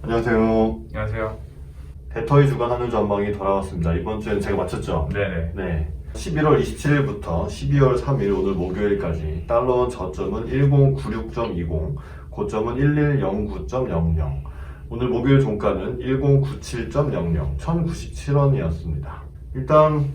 안녕하세요. 안녕하세요. 대터이 주간 환율 전망이 돌아왔습니다. 이번 주엔 제가 맞췄죠? 네네. 네. 11월 27일부터 12월 3일 오늘 목요일까지 달러원 저점은 1096.20, 고점은 1109.00. 오늘 목요일 종가는 1097.00, 1097원이었습니다. 일단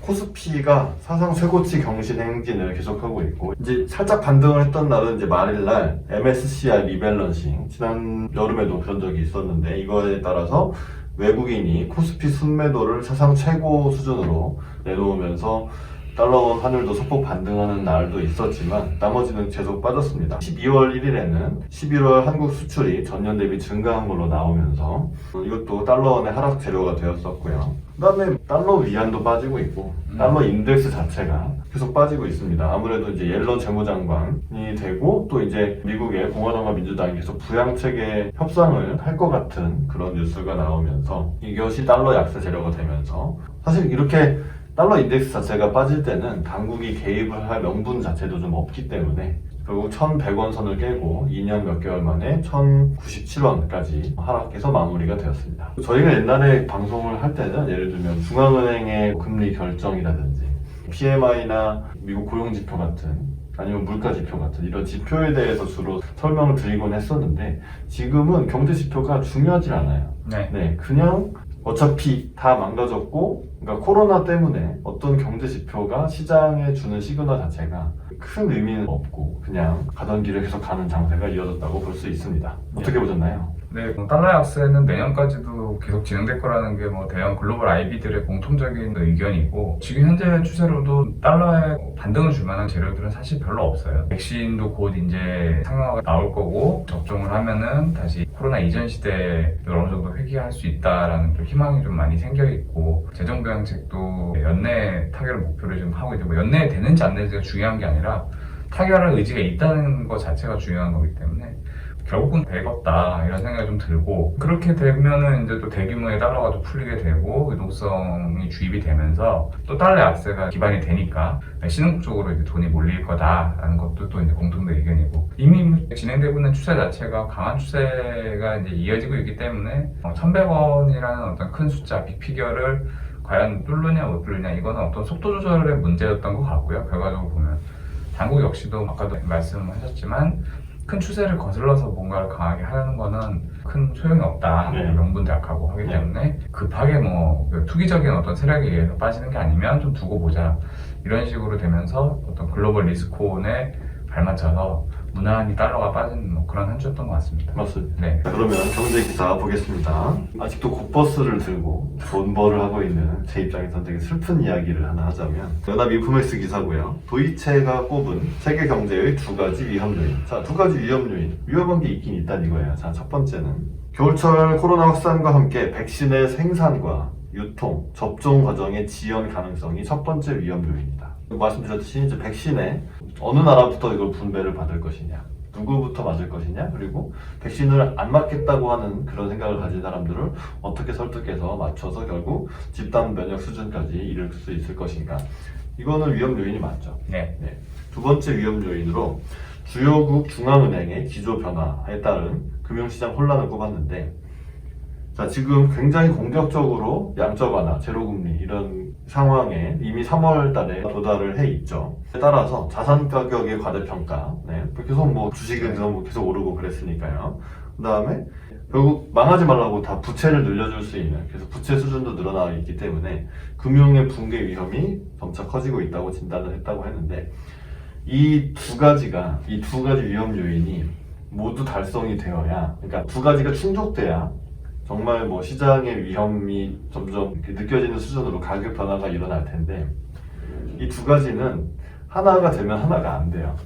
코스피가 사상 최고치 경신 행진을 계속하고 있고, 이제 살짝 반등을 했던 날은 이제 말일날 MSCI 리밸런싱, 지난 여름에도 그런 적이 있었는데, 이거에 따라서 외국인이 코스피 순매도를 사상 최고 수준으로 내놓으면서 달러원 환율도 소폭 반등하는 날도 있었지만 나머지는 계속 빠졌습니다. 12월 1일에는 11월 한국 수출이 전년 대비 증가한 걸로 나오면서 이것도 달러원의 하락 재료가 되었었고요. 그 다음에 달러 위안도 빠지고 있고 달러 인덱스 자체가 계속 빠지고 있습니다. 아무래도 이제 옐런 재무장관이 되고 또 이제 미국의 공화당과 민주당이 계속 부양책에 협상을 할 것 같은 그런 뉴스가 나오면서 이것이 달러 약세 재료가 되면서 사실 이렇게 달러 인덱스 자체가 빠질 때는 당국이 개입을 할 명분 자체도 좀 없기 때문에 결국 1100원 선을 깨고 2년 몇 개월 만에 1097원까지 하락해서 마무리가 되었습니다. 저희가 옛날에 방송을 할 때는 예를 들면 중앙은행의 금리 결정이라든지 PMI나 미국 고용지표 같은 아니면 물가지표 같은 이런 지표에 대해서 주로 설명을 드리곤 했었는데 지금은 경제지표가 중요하지 않아요. 네, 그냥 어차피 다 망가졌고, 그러니까 코로나 때문에 어떤 경제 지표가 시장에 주는 시그널 자체가 큰 의미는 없고 그냥 가던 길을 계속 가는 장세가 이어졌다고 볼 수 있습니다. 어떻게 보셨나요? 네, 달러 약세는 내년까지도 계속 진행될 거라는 게 대형 글로벌 IB들의 공통적인 의견이고 지금 현재 추세로도 달러에 반등을 줄 만한 재료들은 사실 별로 없어요. 백신도 곧 이제 상용화가 나올 거고 접종을 하면은 다시 코로나 이전 시대를 어느 정도 회귀할 수 있다라는 좀 희망이 좀 많이 생겨 있고 재정부양책도 연내 타결을 목표로 좀 하고 있고 연내에 되는지 안 되는지가 중요한 게 아니라 타결할 의지가 있다는 것 자체가 중요한 거기 때문에 결국은 되겠다 이런 생각이 좀 들고 그렇게 되면은 이제 또 대규모의 달러가 또 풀리게 되고 유동성이 주입이 되면서 또 달러 약세가 기반이 되니까 신흥국 쪽으로 이제 돈이 몰릴 거다라는 것도 또 이제 공통된 의견이고 이미 진행되고 있는 추세 자체가 강한 추세가 이제 이어지고 있기 때문에 1100원이라는 어떤 큰 숫자 빅피겨를 과연 뚫느냐 못 뚫느냐 이거는 어떤 속도 조절의 문제였던 것 같고요. 결과적으로 보면 당국 역시도 아까도 말씀하셨지만 큰 추세를 거슬러서 뭔가를 강하게 하려는 거는 큰 소용이 없다. 명분도 약하고 하기 때문에 급하게 투기적인 어떤 세력에 의해서 빠지는 게 아니면 좀 두고 보자. 이런 식으로 되면서 어떤 글로벌 리스크온에 발맞춰서 무난히 달러가 빠진 그런 한 주였던 것 같습니다. 맞습니다. 네. 그러면 경제 기사 보겠습니다. 아직도 곧버스를 들고 돈벌을 하고 있는 제 입장에서는 되게 슬픈 이야기를 하나 하자면 연합 인포맥스 기사고요. 도이체가 꼽은 세계 경제의 두 가지 위험 요인. 자, 두 가지 위험 요인. 위험한 게 있긴 있다는 이거예요. 자, 첫 번째는 겨울철 코로나 확산과 함께 백신의 생산과 유통, 접종 과정의 지연 가능성이 첫 번째 위험 요인이다. 말씀드렸듯이 이제 백신에 어느 나라부터 이걸 분배를 받을 것이냐, 누구부터 맞을 것이냐, 그리고 백신을 안 맞겠다고 하는 그런 생각을 가진 사람들을 어떻게 설득해서 맞춰서 결국 집단 면역 수준까지 이룰 수 있을 것인가. 이거는 위험 요인이 맞죠. 네. 두 번째 위험 요인으로 주요국 중앙은행의 기조 변화에 따른 금융시장 혼란을 꼽았는데 자, 지금 굉장히 공격적으로 양적 완화, 제로금리 이런 상황에 이미 3월 달에 도달을 해 있죠. 따라서 자산 가격의 과대평가, 계속 주식은 계속 오르고 그랬으니까요. 그 다음에 결국 망하지 말라고 다 부채를 늘려줄 수 있는, 그래서 부채 수준도 늘어나고 있기 때문에 금융의 붕괴 위험이 점차 커지고 있다고 진단을 했다고 했는데 이 두 가지 위험 요인이 모두 달성이 되어야, 그러니까 두 가지가 충족돼야 정말 시장의 위험이 점점 느껴지는 수준으로 가격 변화가 일어날 텐데 이 두 가지는 하나가 되면 하나가 안 돼요.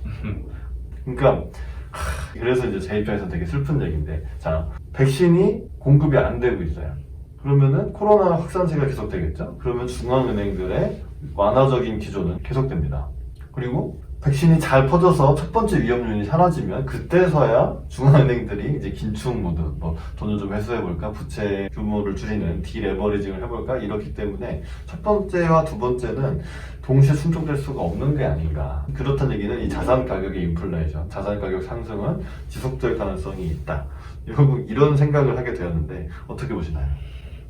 그러니까 그래서 이제 제 입장에서 되게 슬픈 얘기인데 자, 백신이 공급이 안 되고 있어요. 그러면은 코로나 확산세가 계속되겠죠. 그러면 중앙은행들의 완화적인 기조는 계속됩니다. 그리고 백신이 잘 퍼져서 첫 번째 위험 요인이 사라지면 그때서야 중앙은행들이 이제 긴축 모드, 돈을 좀 회수해볼까, 부채 규모를 줄이는 디레버리징을 해볼까 이렇기 때문에 첫 번째와 두 번째는 동시에 충족될 수가 없는 게 아닌가. 그렇다는 얘기는 이 자산 가격의 인플레이션, 자산 가격 상승은 지속될 가능성이 있다. 결국 이런 생각을 하게 되었는데 어떻게 보시나요?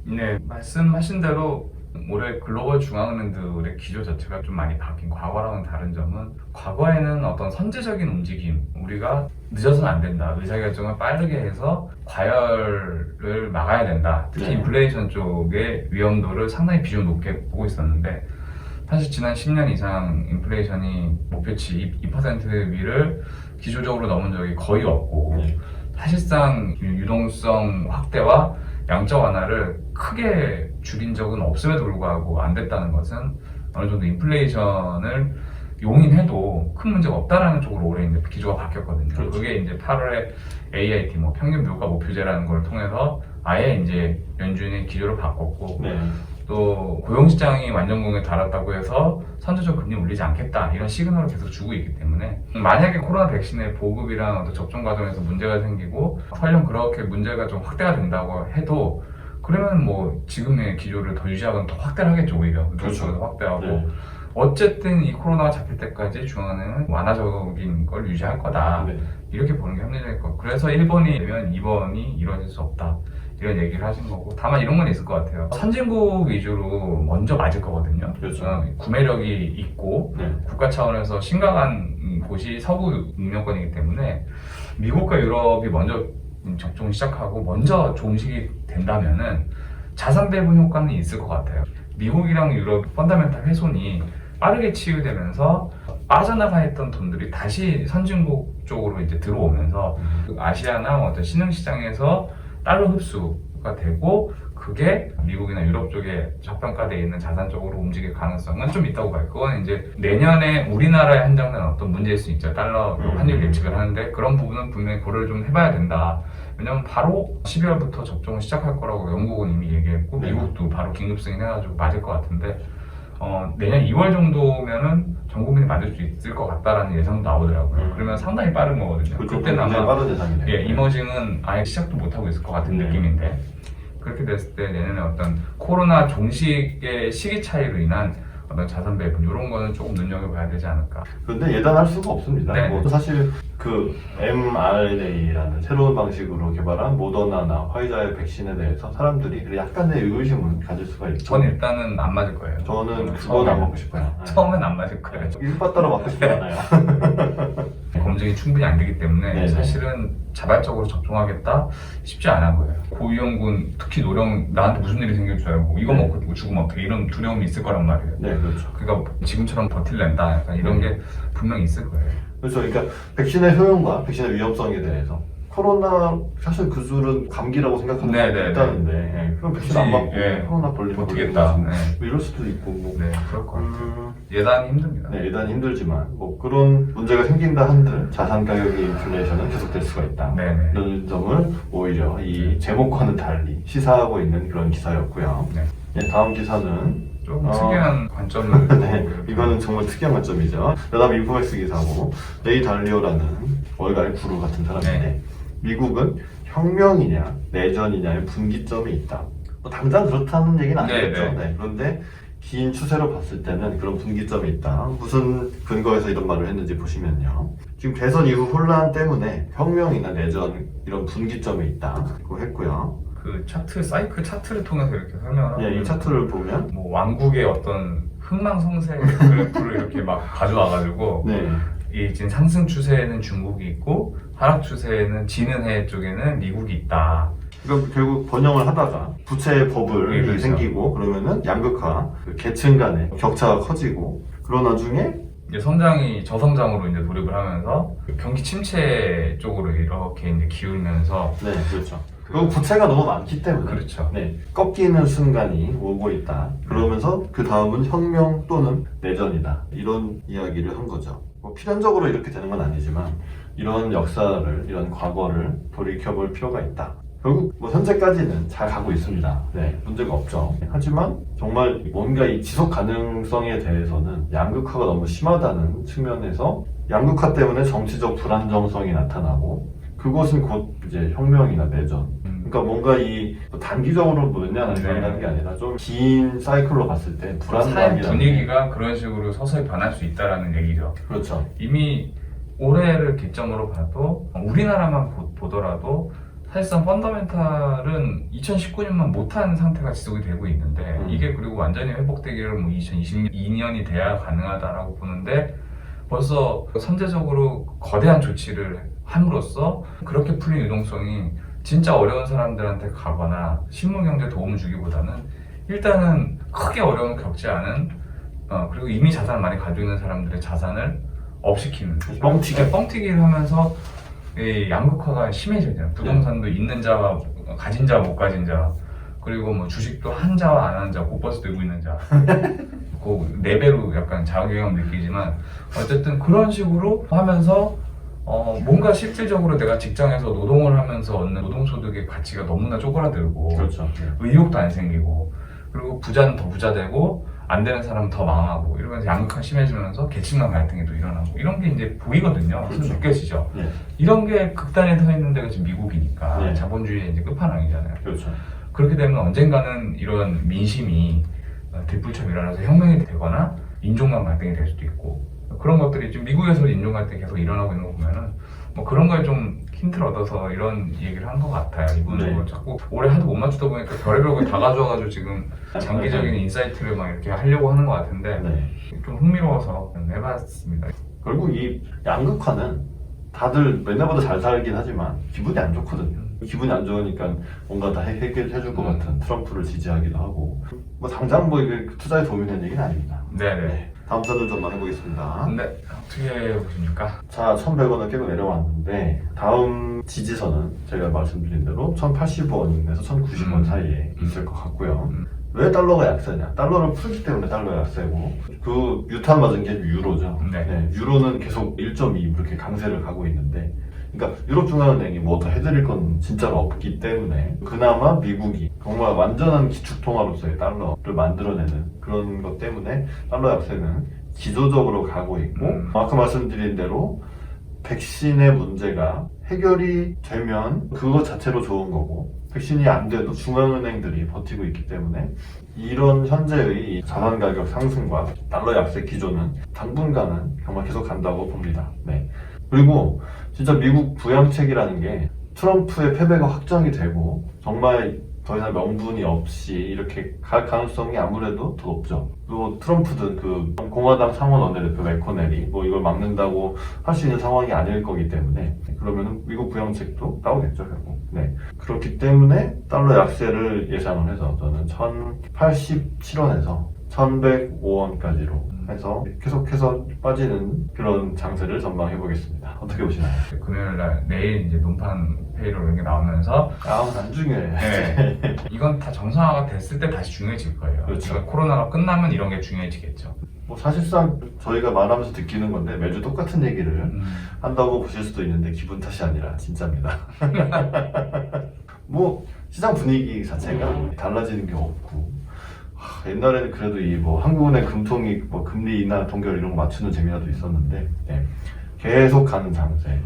네, 말씀하신 대로 올해 글로벌 중앙은행들의 기조 자체가 좀 많이 바뀐 과거랑은 다른 점은 과거에는 어떤 선제적인 움직임, 우리가 늦어서는 안 된다, 의사결정을 빠르게 해서 과열을 막아야 된다, 특히 네. 인플레이션 쪽의 위험도를 상당히 비중 높게 보고 있었는데 사실 지난 10년 이상 인플레이션이 목표치 2% 위를 기조적으로 넘은 적이 거의 없고 네. 사실상 유동성 확대와 양적 완화를 크게 줄인 적은 없음에도 불구하고 안 됐다는 것은 어느 정도 인플레이션을 용인해도 큰 문제가 없다라는 쪽으로 올해 이제 기조가 바뀌었거든요. 그렇죠. 그게 이제 8월에 AIT 평균 물가 목표제라는 걸 통해서 아예 이제 연준의 기조를 바꿨고 네. 또 고용시장이 완전공에 달았다고 해서 선제적 금리 올리지 않겠다 이런 시그널을 계속 주고 있기 때문에 만약에 코로나 백신의 보급이랑 어떤 접종 과정에서 문제가 생기고 설령 그렇게 문제가 좀 확대가 된다고 해도 그러면 뭐 지금의 기조를 더 유지하거나 더 확대를 하겠죠. 오히려 그렇죠. 더 확대하고 네. 어쨌든 이 코로나가 잡힐 때까지 중앙은행은 완화적인 걸 유지할 거다 네. 이렇게 보는 게 합리적일 것 같고 그래서 1번이 되면 2번이 이루어질 수 없다 이런 얘기를 하신 거고 다만 이런 건 있을 것 같아요. 선진국 위주로 먼저 맞을 거거든요. 그렇죠. 구매력이 있고 네. 국가 차원에서 심각한 곳이 서구 인명권이기 때문에 미국과 유럽이 먼저 접종을 시작하고 먼저 종식이 된다면은 자산 배분 효과는 있을 것 같아요. 미국이랑 유럽 펀더멘탈 훼손이 빠르게 치유되면서 빠져나가 있던 돈들이 다시 선진국 쪽으로 이제 들어오면서 아시아나 어떤 신흥시장에서 달러 흡수가 되고 그게 미국이나 유럽 쪽에 저평가되어 있는 자산 쪽으로 움직일 가능성은 좀 있다고 봐요. 그건 이제 내년에 우리나라에 한정된 어떤 문제일 수 있죠. 달러 환율 예측을 하는데 그런 부분은 분명히 고려를 좀 해봐야 된다. 왜냐면 바로 12월부터 접종을 시작할 거라고 영국은 이미 얘기했고 네. 미국도 바로 긴급 승인해가지고 맞을 것 같은데 내년 2월 정도면은 전 국민이 맞을 수 있을 것 같다라는 예상도 나오더라고요. 그러면 상당히 빠른 거거든요. 그때는 굉장히 아마 빠른 예상이네요. 예, 이머징은 아예 시작도 못하고 있을 것 같은 네. 느낌인데 그렇게 됐을 때 내년에 어떤 코로나 종식의 시기 차이로 인한 어떤 자산 배분 이런 거는 조금 눈여겨봐야 되지 않을까. 그런데 예단할 수가 없습니다. 네. 뭐 사실 그 mRNA라는 새로운 방식으로 개발한 모더나나 화이자의 백신에 대해서 사람들이 약간의 의구심을 가질 수가 있고 전 일단은 안 맞을 거예요. 저는 그건 안 먹고 싶어요. 처음엔 안 맞을 거예요. 일바따로 맞고 싶지 않아요. 검증이 충분히 안 되기 때문에 네네. 사실은 자발적으로 접종하겠다 쉽지 않아 보여요. 고위험군 특히 노령 나한테 무슨 일이 생길 줄 알고 이거 네. 먹고 죽으면 어떻게 이런 두려움이 있을 거란 말이에요. 네, 그렇죠. 그러니까 지금처럼 버틸랜다 약간 이런 게 분명히 있을 거예요. 그렇죠. 그러니까 백신의 효용과 백신의 위험성에 대해서 코로나 사실 그 줄은 감기라고 생각하는 네, 사람도 네, 있다는데 예, 그럼 백신 안 맞고 예. 코로나 걸리면 버티겠다. 네. 뭐 이럴 수도 있고 뭐. 네, 그럴 것 같아요. 예단이 힘듭니다. 네, 일단 힘들지만 뭐 그런 문제가 생긴다 한들 자산 가격의 인플레이션은 계속될 수가 있다. 네네. 이런 점을 오히려 이 제목과는 달리 시사하고 있는 그런 기사였고요. 네. 네, 다음 기사는 조금 특이한 관점을 네, 이거는 정말 특이한 관점이죠. 여담 인포맥스 기사고 레이 달리오라는 월가의 구루 같은 사람인데 네. 미국은 혁명이냐 내전이냐의 분기점이 있다. 뭐 당장 그렇다는 얘기는 아니겠죠. 네, 네. 네, 그런데 긴 추세로 봤을 때는 그런 분기점이 있다. 무슨 근거에서 이런 말을 했는지 보시면요. 지금 대선 이후 혼란 때문에 혁명이나 내전 이런 분기점이 있다고 했고요. 그 차트 사이클 차트를 통해서 이렇게 설명을 하고 네, 이 차트를 보면 뭐 왕국의 어떤 흥망성쇠 그래프를 이렇게 막 가져와가지고 네, 이 지금 상승 추세에는 중국이 있고 하락 추세에는 지는 해 쪽에는 미국이 있다. 그러니까 결국 번영을 하다가 부채 버블이 네, 그렇죠. 생기고 그러면은 양극화, 그 계층 간의 격차가 커지고 그런 와중에 이제 성장이 저성장으로 이제 돌입을 하면서 경기 침체 쪽으로 이렇게 이제 기울면서 네, 그렇죠. 그리고 부채가 너무 많기 때문에 그렇죠. 네, 꺾이는 순간이 오고 있다. 그러면서 그 다음은 혁명 또는 내전이다. 이런 이야기를 한 거죠. 뭐 필연적으로 이렇게 되는 건 아니지만 이런 역사를, 이런 과거를 돌이켜볼 필요가 있다. 결국 뭐 현재까지는 잘 가고 있습니다. 네, 문제가 없죠. 하지만 정말 뭔가 이 지속 가능성에 대해서는 양극화가 너무 심하다는 측면에서 양극화 때문에 정치적 불안정성이 나타나고 그것은 곧 이제 혁명이나 내전. 그러니까 뭔가 이 단기적으로 뭐냐 변하는 게 아니라 좀 긴 사이클로 봤을 때 사회 불안감이라는 분위기가 그런 식으로 서서히 변할 수 있다라는 얘기죠. 그렇죠. 이미 올해를 기점으로 봐도 우리나라만 보더라도 사실상 펀더멘탈은 2019년만 못한 상태가 지속이 되고 있는데 이게 그리고 완전히 회복되기를 뭐 2022년이 돼야 가능하다라고 보는데 벌써 선제적으로 거대한 조치를 함으로써 그렇게 풀린 유동성이 진짜 어려운 사람들한테 가거나 실무경제에 도움을 주기보다는 일단은 크게 어려움을 겪지 않은 그리고 이미 자산을 많이 가지고 있는 사람들의 자산을 업시키는 뻥튀기를 하면서 이 양극화가 심해지잖아요. 부동산도 있는 자와 가진 자와 못 가진 자, 그리고 뭐 주식도 한 자와 안 한 자, 곧버스 들고 있는 자, 그 4배로 약간 자괴감 느끼지만 어쨌든 그런 식으로 하면서 뭔가 실질적으로 내가 직장에서 노동을 하면서 얻는 노동소득의 가치가 너무나 쪼그라들고 그렇죠. 의욕도 안 생기고 그리고 부자는 더 부자 되고 안 되는 사람은 더 망하고 이러면서 양극화 심해지면서 계층 간 갈등이 또 일어나고 이런 게 이제 보이거든요. 그래서 그렇죠. 느껴지죠. 네. 이런 게 극단에 서 있는 데가 지금 미국이니까 네. 자본주의의 이제 끝판왕이잖아요. 그렇죠. 그렇게 되면 언젠가는 이런 민심이 들불처럼 일어나서 혁명이 되거나 인종 간 갈등이 될 수도 있고 그런 것들이 지금 미국에서 인종 갈등이 계속 일어나고 있는 거 보면은 뭐 그런 거에 좀 힌트를 얻어서 이런 얘기를 한 것 같아요. 이분은 네. 뭐 자꾸 올해 하도 못 맞추다 보니까 별의별 걸 다 가져와가지고 지금 장기적인 인사이트를 막 이렇게 하려고 하는 것 같은데 네. 좀 흥미로워서 해봤습니다. 결국 이 양극화는 다들 맨날보다 잘 살긴 하지만 기분이 안 좋거든요. 기분이 안 좋으니까 뭔가 다 해결해줄 것 같은 트럼프를 지지하기도 하고 뭐 당장 뭐 이게 투자에 도움이 되는 얘기는 아닙니다. 네네. 다음 선을 좀만 해보겠습니다. 근데 어떻게 보십니까? 자, 1100원을 깨고 내려왔는데 다음 지지선은 제가 말씀드린 대로 1080원에서 1090원 사이에 있을 것 같고요. 왜 달러가 약세냐? 달러를 풀기 때문에 달러가 약세고 그 유탄 맞은 게 유로죠. 네. 유로는 계속 1.2 이렇게 강세를 가고 있는데 그러니까 유럽중앙은행이 뭐 더 해드릴 건 진짜로 없기 때문에 그나마 미국이 정말 완전한 기축통화로서의 달러를 만들어내는 그런 것 때문에 달러 약세는 지조적으로 가고 있고 아까 말씀드린 대로 백신의 문제가 해결이 되면 그것 자체로 좋은 거고 백신이 안 돼도 중앙은행들이 버티고 있기 때문에 이런 현재의 자산 가격 상승과 달러 약세 기조는 당분간은 정말 계속 간다고 봅니다. 네. 그리고 진짜 미국 부양책이라는 게 트럼프의 패배가 확정이 되고 정말 더 이상 명분이 없이 이렇게 갈 가능성이 아무래도 더 높죠. 또 트럼프든 그 공화당 상원 원내대표 맥코넬이 뭐 이걸 막는다고 할 수 있는 상황이 아닐 거기 때문에 그러면은 미국 부양책도 나오겠죠 결국. 네. 그렇기 때문에 달러 약세를 예상을 해서 저는 1087원에서 1105원까지로 해서 계속해서 빠지는 그런 장세를 전망해 보겠습니다. 어떻게 보시나요? 금요일날 내일 이제 논판 페이로 이런 게 나오면서 안 중요해. 네. 이건 다 정상화가 됐을 때 다시 중요해질 거예요. 그렇죠. 그러니까 코로나가 끝나면 이런 게 중요해지겠죠. 뭐 사실상 저희가 말하면서 느끼는 건데 매주 똑같은 얘기를 한다고 보실 수도 있는데 기분 탓이 아니라 진짜입니다. 뭐 시장 분위기 자체가 달라지는 게 없고 옛날에는 그래도 이 뭐 한국은행 금통이 뭐 금리 인하 동결 이런 거 맞추는 재미라도 있었는데 네. 계속 가는 장세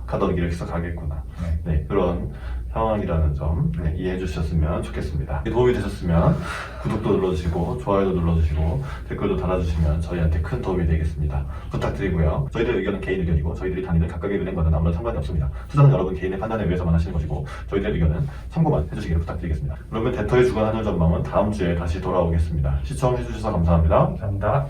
가더니 이렇게 해서 가겠구나. 네, 그런 상황이라는 점 이해해 주셨으면 좋겠습니다. 도움이 되셨으면 구독도 눌러주시고 좋아요도 눌러주시고 댓글도 달아주시면 저희한테 큰 도움이 되겠습니다. 부탁드리고요. 저희들의 의견은 개인 의견이고 저희들이 다니는 각각의 은행과는 아무런 상관이 없습니다. 투자는 여러분 개인의 판단에 의해서만 하시는 것이고 저희들의 의견은 참고만 해주시기를 부탁드리겠습니다. 그러면 대터의 주간 한일 전망은 다음 주에 다시 돌아오겠습니다. 시청해 주셔서 감사합니다. 감사합니다.